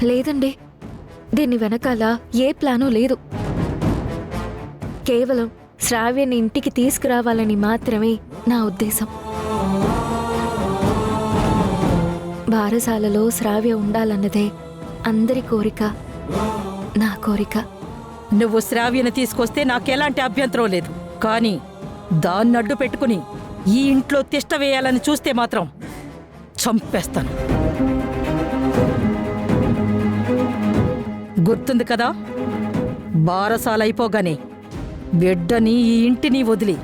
లేదండి, దీని వెనకాల ఏ ప్లాను లేదు. కేవలం శ్రావ్యని ఇంటికి తీసుకురావాలని మాత్రమే నా ఉద్దేశం. బారసాలలో శ్రావ్య ఉండాలన్నదే అందరి కోరిక, నా కోరిక. నువ్వు శ్రావ్యను తీసుకొస్తే నాకెలాంటి అభ్యంతరం లేదు. కానీ దాన్ని అడ్డు పెట్టుకుని ఈ ఇంట్లో తిష్ట వేయాలని చూస్తే మాత్రం చంపేస్తాను. గుర్తుంది కదా, బారసాల అయిపోగానే బిడ్డని ఈ ఇంటిని వదిలి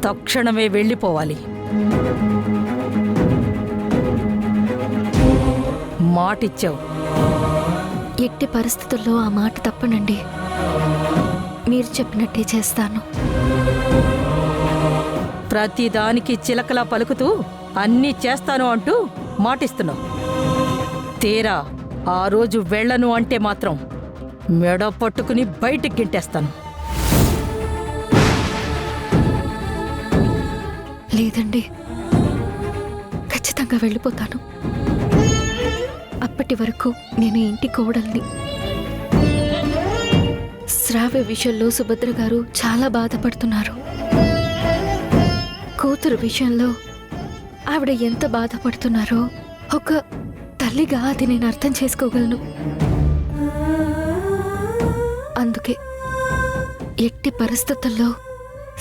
తక్షణమే వెళ్ళిపోవాలి. మాటిచ్చావు. ఎట్టి పరిస్థితుల్లో ఆ మాట తప్పనండి. మీరు చెప్పినట్టే చేస్తాను. ప్రతిదానికి చిలకలా పలుకుతూ అన్నీ చేస్తాను అంటూ మాటిస్తున్నావు. తీరా ఆ రోజు వెళ్ళను అంటే మాత్రం మెడ పట్టుకుని బయటికి గింటేస్తాను. లేదండి, ఖచ్చితంగా వెళ్ళిపోతాను. అప్పటి వరకు నేను ఇంటి కోడల్ని. శ్రావ్య విషయంలో సుభద్ర గారు చాలా బాధపడుతున్నారు. కూతురు విషయంలో ఆవిడ ఎంత బాధపడుతున్నారో ఒక తల్లిగా అది నేను అర్థం చేసుకోగలను. అందుకే ఎట్టి పరిస్థితుల్లో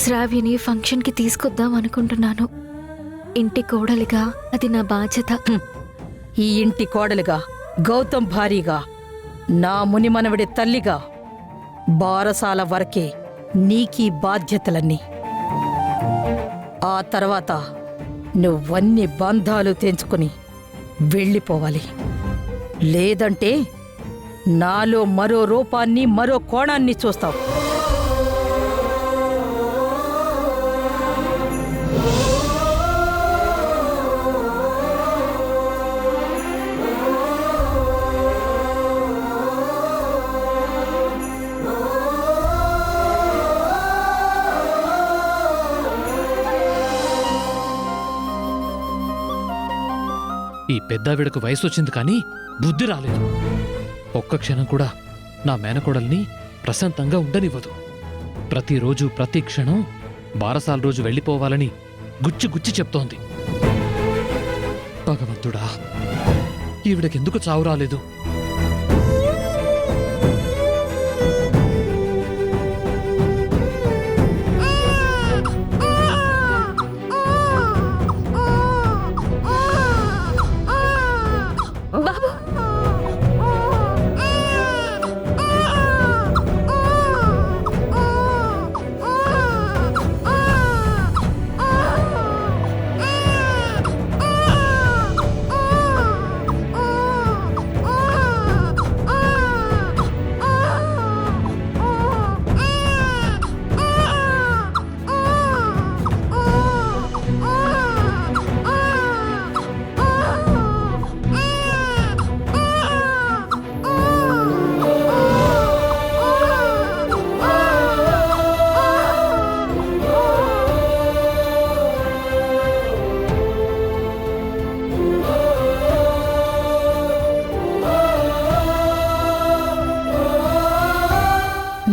శ్రావ్యని ఫంక్షన్కి తీసుకొద్దాం అనుకుంటున్నాను. ఇంటి కోడలిగా అది నా బాధ్యత. ఈ ఇంటి కోడలిగా, గౌతమ్ భారీగా, నా మునిమనవిడి తల్లిగా బారసాల వరకే నీకీ బాధ్యతలన్నీ. ఆ తర్వాత నువ్వన్ని బంధాలు తెంచుకుని వెళ్ళిపోవాలి. లేదంటే నాలో మరో రూపాన్ని, మరో కోణాన్ని చూస్తావు. ఈ పెద్దావిడకు వయసు వచ్చింది కానీ బుద్ధి రాలేదు. ఒక్క క్షణం కూడా నా మేనకోడల్ని ప్రశాంతంగా ఉండనివ్వదు. ప్రతిరోజు ప్రతి క్షణం బారసాల రోజు వెళ్ళిపోవాలని గుచ్చి గుచ్చి చెప్తోంది. భగవంతుడా, ఈవిడకెందుకు చావు రాలేదు?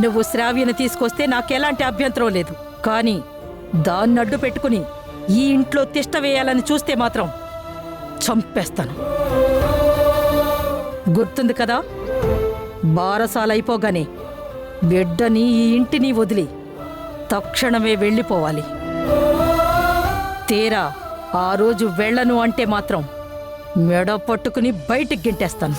నువ్వు శ్రావ్యను తీసుకొస్తే నాకెలాంటి అభ్యంతరం లేదు. కానీ దాన్ని అడ్డు పెట్టుకుని ఈ ఇంట్లో తిష్ట వేయాలని చూస్తే మాత్రం చంపేస్తాను. గుర్తుంది కదా, బారసాల అయిపోగానే బిడ్డని ఈ ఇంటిని వదిలి తక్షణమే వెళ్ళిపోవాలి. తీరా ఆ రోజు వెళ్ళను అంటే మాత్రం మెడ పట్టుకుని బయటికి గింటేస్తాను.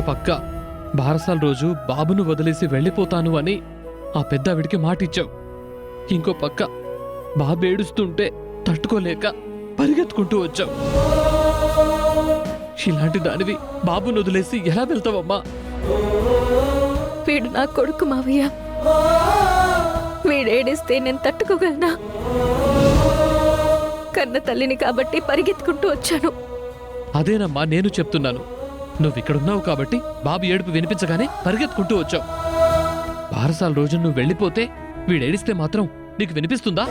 పక్క బారసాల రోజు బాబును వదిలేసి వెళ్ళిపోతాను అని ఆ పెద్దావిడికి మాటిచ్చావు. ఇంకో పక్క బాబు ఏడుస్తుంటే తట్టుకోలేక పరిగెత్తుకుంటూ వచ్చావు. ఇలాంటి దానివి బాబును వదిలేసి ఎలా వెళ్తావమ్మా? వీడు నా కొడుకు మావయ్య. వీడేడిస్తే నేను తట్టుకోగలనా? కన్న తల్లిని కాబట్టి పరిగెత్తుకుంటూ వచ్చాను. అదేనమ్మా నేను చెప్తున్నాను. నువ్విక్కడున్నావు కాబట్టి బాబు ఏడుపు వినిపించగానే పరిగెత్తుకుంటూ వచ్చావు. బారసాల రోజు నువ్వు వెళ్ళిపోతే వీడేడిస్తే మాత్రం నీకు వినిపిస్తుందా?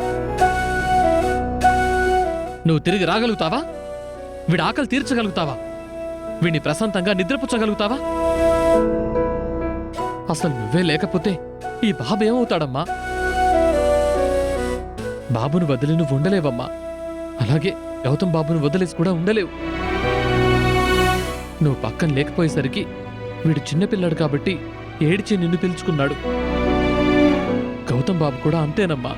నువ్వు తిరిగి రాగలుగుతావా? వీడి ఆకలి తీర్చగలుగుతావా? వీడిని ప్రశాంతంగా నిద్రపుచ్చగలుగుతావా? అసలు నువ్వే లేకపోతే ఈ బాబు ఏమవుతాడమ్మా? బాబును వదిలి నువ్వు ఉండలేవమ్మా. అలాగే గౌతమ్ బాబును వదిలేసి కూడా ఉండలేవు. నువ్వు పక్కన లేకపోయేసరికి వీడు చిన్నపిల్లాడు కాబట్టి ఏడిచి నిన్ను పిలుచుకున్నాడు. గౌతమ్ బాబు కూడా అంతేనమ్మా.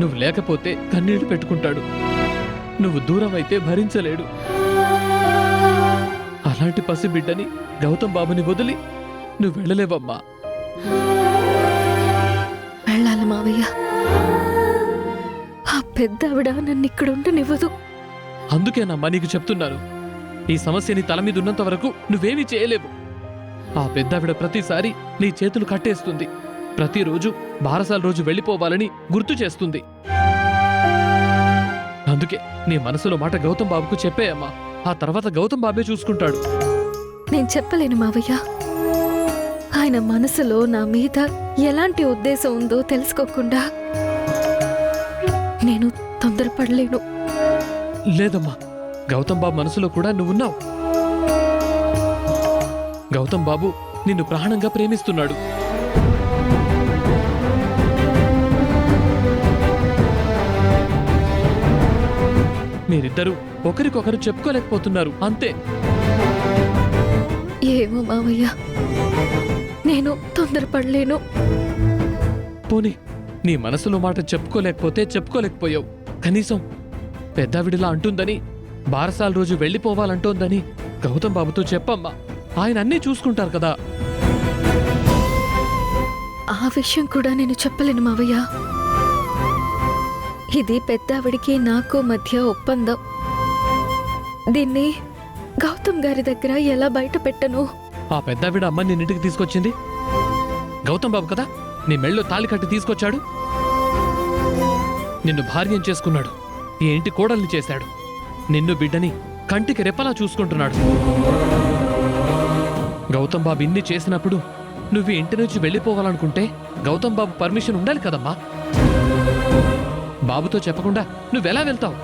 నువ్వు లేకపోతే కన్నీళ్లు పెట్టుకుంటాడు. నువ్వు దూరం అయితే భరించలేడు. అలాంటి పసిబిడ్డని గౌతమ్ బాబుని వదిలి నువ్వు వెళ్ళలేవమ్మా. వెళ్ళాలి మావయ్య. ఆ పెద్ద ఆవిడ నన్ను ఇక్కడ ఉండనివ్వదు. అందుకేనమ్మా నీకు చెప్తున్నాను. ఈ సమస్యని తల మీద ఉన్నంత వరకు నువ్వేమీ చేయలేవు. ఆ పెద్దావిడ ప్రతిసారి నీ చేతులు కట్టేస్తుంది. ప్రతిరోజు బారసాల రోజు వెళ్ళిపోవాలని గుర్తు చేస్తుంది. అందుకే నీ మనసులో మాట గౌతమ్ బాబుకు చెప్పేయమ్మా. ఆ తర్వాత గౌతమ్ బాబే చూసుకుంటాడు. నేను చెప్పలేను మావయ్య. ఆయన మనసులో నా మీద ఎలాంటి ఉద్దేశం ఉందో తెలుసుకోకుండా నేను తొందరపడలేను. లేదమ్మా, గౌతమ్ బాబు మనసులో కూడా నువ్వున్నావు. గౌతమ్ బాబు నిన్ను ప్రాణంగా ప్రేమిస్తున్నాడు. మీరిద్దరూ ఒకరికొకరు చెప్పుకోలేకపోతున్నారు అంతే. ఏమో మావయ్య, నేను తొందరపడలేను. పోనీ నీ మనసులో మాట చెప్పుకోలేకపోతే చెప్పుకోలేకపోయావు. కనీసం పెద్దావిడిలా అంటుందని, బారసాల రోజు వెళ్ళిపోవాలంటోందని గౌతమ్ బాబుతో చెప్పమ్మా. ఆయన అన్నీ చూసుకుంటారు కదా. ఆ విషయం కూడా నేను చెప్పలేను మావయ్య. ఇది పెద్దావిడికి నాకు మధ్య ఒప్పందం. దీన్ని గౌతమ్ గారి దగ్గర ఎలా బయట పెట్టను? ఆ పెద్దావిడ అమ్మని నిన్నింటికి తీసుకొచ్చింది గౌతమ్ బాబు కదా. నీ మెళ్ళో తాళి కట్టి తీసుకొచ్చాడు. నిన్ను భార్యం చేసుకున్నాడు. ఈ ఇంటి కోడల్ని చేశాడు. నిన్ను బిడ్డని కంటికి రెప్పలా చూసుకుంటున్నాడు. గౌతమ్ బాబు ఇన్ని చేసినప్పుడు నువ్వు ఈ ఇంటి నుంచి వెళ్ళిపోవాలనుకుంటే గౌతమ్ బాబు పర్మిషన్ ఉండాలి కదమ్మా. బాబుతో చెప్పకుండా నువ్వెలా వెళ్తావు?